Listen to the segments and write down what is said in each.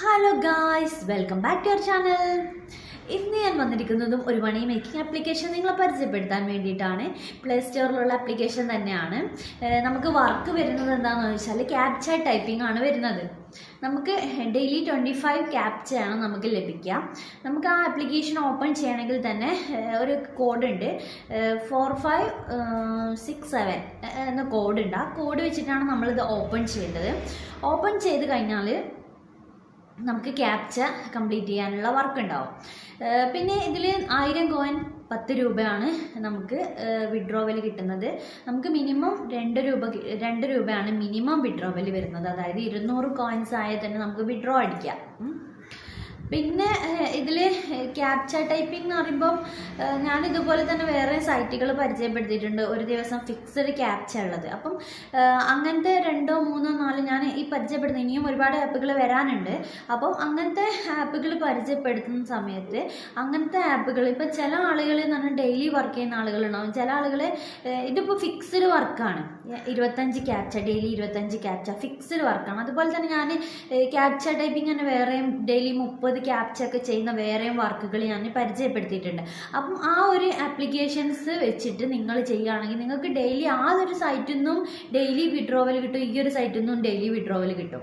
Hello guys, welcome back to our channel. ഇന്ന് ഞാൻ വന്നിരിക്കുന്നതും ഒരു മണി മേക്കിംഗ് ആപ്ലിക്കേഷൻ നിങ്ങളെ പരിചയപ്പെടുത്താൻ വേണ്ടിയിട്ടാണ്. പ്ലേ സ്റ്റോറിലുള്ള ആപ്ലിക്കേഷൻ തന്നെയാണ്. നമുക്ക് വർക്ക് വരുന്നത് എന്താണെന്ന് വെച്ചാൽ ക്യാപ്ച ടൈപ്പിംഗ് ആണ് വരുന്നത്. നമുക്ക് ഡെയിലി 25 ക്യാപ്ചയാണ് നമുക്ക് ലഭിക്കുക. നമുക്ക് ആ ആപ്ലിക്കേഷൻ ഓപ്പൺ ചെയ്യണമെങ്കിൽ തന്നെ ഒരു കോഡ് ഉണ്ട്, 4567 എന്ന കോഡ് ഉണ്ട്. ആ കോഡ് വെച്ചിട്ടാണ് നമ്മളിത് ഓപ്പൺ ചെയ്യേണ്ടത്. ഓപ്പൺ ചെയ്ത് കഴിഞ്ഞാൽ നമുക്ക് ക്യാപ്ച കംപ്ലീറ്റ് ചെയ്യാനുള്ള വർക്ക് ഉണ്ടാവും. പിന്നെ ഇതിൽ 1000 കോയിൻ 10 രൂപയാണ് നമുക്ക് വിഡ്രോവൽ കിട്ടുന്നത്. നമുക്ക് മിനിമം 2 രൂപയാണ് മിനിമം വിഡ്രോവൽ വരുന്നത്. അതായത് 200 കോയിൻസ് ആയാൽ തന്നെ നമുക്ക് വിഡ്രോ അടിക്കാം. പിന്നെ ഇതിൽ ക്യാപ്ച ടൈപ്പിംഗ് എന്ന് പറയുമ്പം ഞാൻ ഇതുപോലെ തന്നെ വേറെ സൈറ്റുകൾ പരിചയപ്പെടുത്തിയിട്ടുണ്ട്, ഒരു ദിവസം ഫിക്സഡ് ക്യാപ്ച ഉള്ളത്. അപ്പം അങ്ങനത്തെ 2, 3, 4 ഞാൻ ഈ പരിചയപ്പെടുത്തുന്ന ഇനിയും ഒരുപാട് ആപ്പുകൾ വരാനുണ്ട്. അപ്പം അങ്ങനത്തെ ആപ്പുകൾ പരിചയപ്പെടുത്തുന്ന സമയത്ത് അങ്ങനത്തെ ആപ്പുകൾ ഇപ്പം ചില ആളുകൾ എന്ന് പറഞ്ഞാൽ ഡെയിലി വർക്ക് ചെയ്യുന്ന ആളുകളുണ്ടാവും. ചില ആളുകൾ ഇതിപ്പോൾ ഫിക്സഡ് വർക്കാണ്, 25 ക്യാപ്ച, ഡെയിലി 25 ക്യാപ്ച ഫിക്സഡ് വർക്കാണ്. അതുപോലെ തന്നെ ഞാൻ ക്യാപ്ച ടൈപ്പിംഗ് തന്നെ വേറെയും ഡെയിലി 30 ക്യാപ്ച ഒക്കെ ചെയ്യുന്ന വേറെയും വർക്കുകൾ ഞാൻ പരിചയപ്പെടുത്തിയിട്ടുണ്ട്. അപ്പം ആ ഒരു ആപ്ലിക്കേഷൻസ് വെച്ചിട്ട് നിങ്ങൾ ചെയ്യുകയാണെങ്കിൽ നിങ്ങൾക്ക് ഡെയിലി ആ ഒരു സൈറ്റിൽ നിന്നും ഡെയിലി വിഡ്രോവൽ കിട്ടും, ഈ ഒരു സൈറ്റിൽ നിന്നും ഡെയിലി വിഡ്രോവൽ കിട്ടും.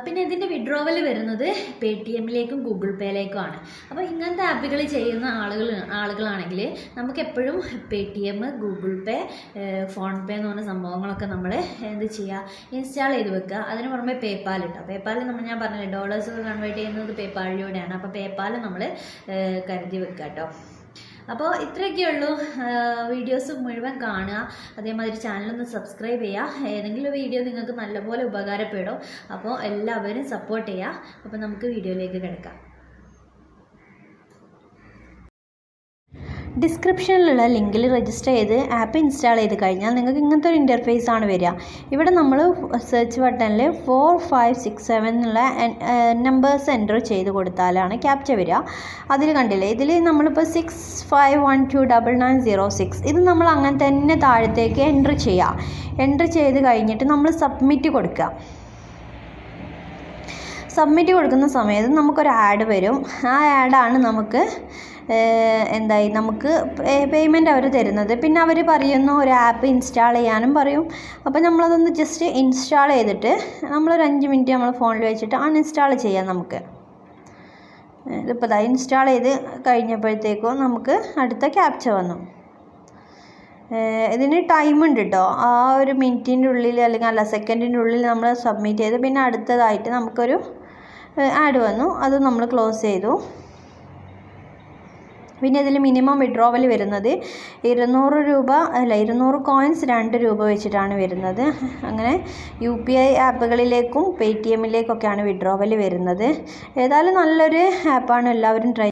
പിന്നെ ഇതിൻ്റെ വിഡ്രോവൽ വരുന്നത് പേടിഎമ്മിലേക്കും ഗൂഗിൾ പേയിലേക്കുമാണ്. അപ്പോൾ ഇങ്ങനത്തെ ആപ്പുകൾ ചെയ്യുന്ന ആളുകളാണെങ്കിൽ നമുക്ക് എപ്പോഴും പേടിഎം, ഗൂഗിൾ പേ, ഫോൺ പേ എന്ന് പറഞ്ഞ സംഭവങ്ങളൊക്കെ നമ്മൾ എന്ത് ചെയ്യുക, ഇൻസ്റ്റാൾ ചെയ്ത് വെക്കുക. അതിന് പുറമെ പേപ്പാൽ ഇട്ടോ, പേപ്പാൽ ഞാൻ പറഞ്ഞില്ലേ ഡോളേഴ്സ് കൺവേർട്ട് ചെയ്യുന്നത് പേപ്പാലിലൂടെയാണ്. അപ്പോൾ പേപ്പാൽ നമ്മൾ കരുതി വെക്കുക കേട്ടോ. അപ്പോൾ ഇത്രയൊക്കെ ഉള്ളൂ. വീഡിയോസ് മുഴുവൻ കാണുക, അതേമാതിരി ചാനലൊന്ന് സബ്സ്ക്രൈബ് ചെയ്യുക. ഏതെങ്കിലും വീഡിയോ നിങ്ങൾക്ക് നല്ലപോലെ ഉപകാരപ്പെടും. അപ്പോൾ എല്ലാവരും സപ്പോർട്ട് ചെയ്യുക. അപ്പോൾ നമുക്ക് വീഡിയോയിലേക്ക് കിടക്കാം. ഡിസ്ക്രിപ്ഷനിലുള്ള ലിങ്കിൽ രജിസ്റ്റർ ചെയ്ത് ആപ്പ് ഇൻസ്റ്റാൾ ചെയ്ത് കഴിഞ്ഞാൽ നിങ്ങൾക്ക് ഇങ്ങനത്തെ ഒരു ഇൻ്റർഫേസ് ആണ് വരിക. ഇവിടെ നമ്മൾ സെർച്ച് ബട്ടണിൽ 4567 എന്നുള്ള നമ്പേഴ്സ് എൻ്റർ ചെയ്ത് കൊടുത്താലാണ് ക്യാപ്ച വരിക. അതിൽ കണ്ടില്ലേ, ഇതിൽ നമ്മളിപ്പോൾ 65129906 ഇത് നമ്മൾ അങ്ങനെ തന്നെ താഴത്തേക്ക് എൻ്റർ ചെയ്യുക. എൻ്റർ ചെയ്ത് കഴിഞ്ഞിട്ട് നമ്മൾ സബ്മിറ്റ് കൊടുക്കുക. സബ്മിറ്റ് കൊടുക്കുന്ന സമയത്ത് നമുക്കൊരു ആഡ് വരും. ആ ആഡാണ് നമുക്ക് നമുക്ക് പേയ്മെൻറ്റ് അവർ തരുന്നത്. പിന്നെ അവർ പറയുന്നു ഒരു ആപ്പ് ഇൻസ്റ്റാൾ ചെയ്യാനും പറയും. അപ്പോൾ നമ്മളതൊന്ന് ജസ്റ്റ് ഇൻസ്റ്റാൾ ചെയ്തിട്ട് നമ്മളൊരു 5 മിനിറ്റ് നമ്മൾ ഫോണിൽ വെച്ചിട്ട് അൺഇൻസ്റ്റാൾ ചെയ്യാം. നമുക്ക് ഇതിപ്പോൾ ഇൻസ്റ്റാൾ ചെയ്ത് കഴിഞ്ഞപ്പോഴത്തേക്കും നമുക്ക് അടുത്ത ക്യാപ്ച വന്നു. ഇതിന് ടൈം ഉണ്ട് കേട്ടോ, ആ ഒരു മിനിറ്റിൻ്റെ ഉള്ളിൽ അല്ലെങ്കിൽ സെക്കൻഡിൻ്റെ ഉള്ളിൽ നമ്മൾ സബ്മിറ്റ് ചെയ്ത് പിന്നെ അടുത്തതായിട്ട് നമുക്കൊരു ആഡ് വന്നു, അത് നമ്മൾ ക്ലോസ് ചെയ്തു. പിന്നെ ഇതിൽ മിനിമം വിഡ്രോവൽ വരുന്നത് 200 കോയിൻസ് 2 രൂപ വെച്ചിട്ടാണ് വരുന്നത്. അങ്ങനെ UPI ആപ്പുകളിലേക്കും പേടിഎമ്മിലേക്കൊക്കെയാണ് വിഡ്രോവൽ വരുന്നത്. ഏതായാലും നല്ലൊരു ആപ്പാണ്, എല്ലാവരും ട്രൈ